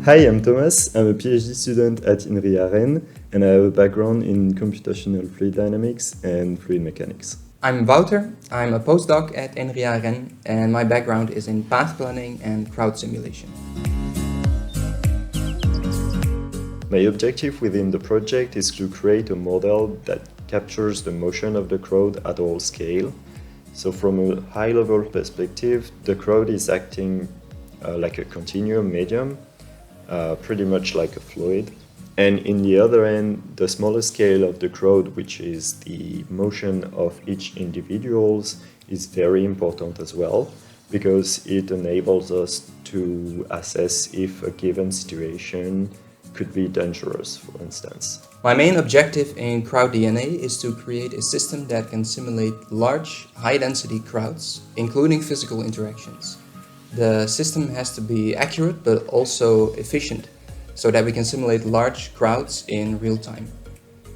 Hi, I'm Thomas. I'm a PhD student at INRIA Rennes, and I have a background in computational fluid dynamics and fluid mechanics. I'm Wouter. I'm a postdoc at INRIA Rennes, and my background is in path planning and crowd simulation. My objective within the project is to create a model that captures the motion of the crowd at all scale. So from a high-level perspective, the crowd is acting like a continuum medium, pretty much like a fluid. And in the other end, the smaller scale of the crowd, which is the motion of each individuals, is very important as well, because it enables us to assess if a given situation could be dangerous, for instance. My main objective in CrowdDNA is to create a system that can simulate large, high-density crowds, including physical interactions. The system has to be accurate but also efficient, so that we can simulate large crowds in real time.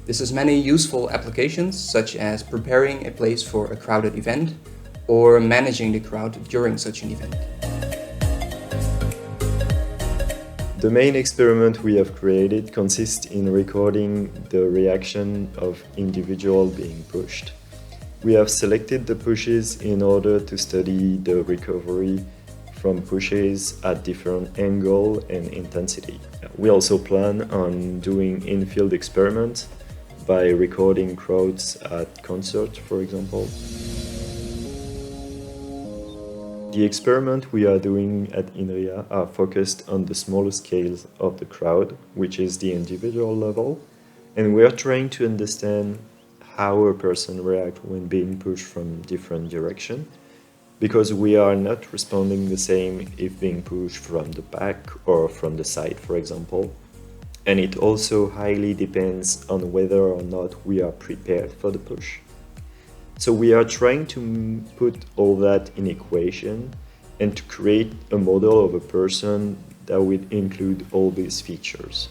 This has many useful applications, such as preparing a place for a crowded event or managing the crowd during such an event. The main experiment we have created consists in recording the reaction of individuals being pushed. We have selected the pushes in order to study the recovery from pushes at different angle and intensity. We also plan on doing in-field experiments by recording crowds at concerts, for example. The experiment we are doing at INRIA are focused on the smaller scales of the crowd, which is the individual level, and we are trying to understand how a person reacts when being pushed from different directions, because we are not responding the same if being pushed from the back or from the side, for example. And it also highly depends on whether or not we are prepared for the push. So we are trying to put all that in equation and to create a model of a person that would include all these features.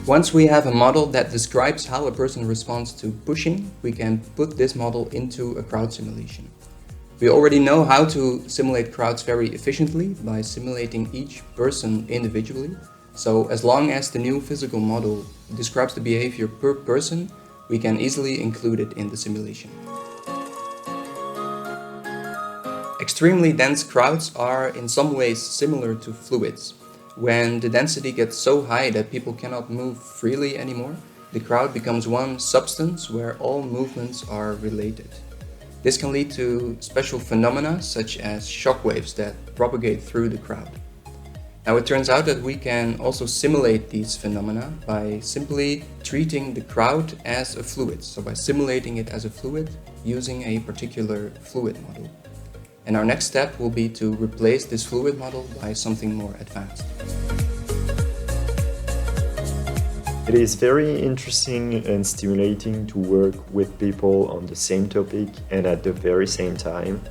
Once we have a model that describes how a person responds to pushing, we can put this model into a crowd simulation. We already know how to simulate crowds very efficiently by simulating each person individually. So as long as the new physical model describes the behavior per person, we can easily include it in the simulation. Extremely dense crowds are in some ways similar to fluids. When the density gets so high that people cannot move freely anymore, the crowd becomes one substance where all movements are related. This can lead to special phenomena such as shock waves that propagate through the crowd. Now it turns out that we can also simulate these phenomena by simply treating the crowd as a fluid, so by simulating it as a fluid using a particular fluid model. And our next step will be to replace this fluid model by something more advanced. It is very interesting and stimulating to work with people on the same topic and at the very same time.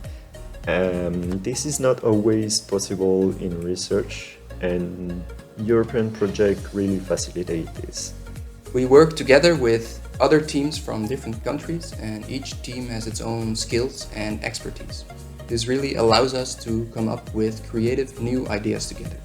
This is not always possible in research, and European projects really facilitate this. We work together with other teams from different countries, and each team has its own skills and expertise. This really allows us to come up with creative new ideas together.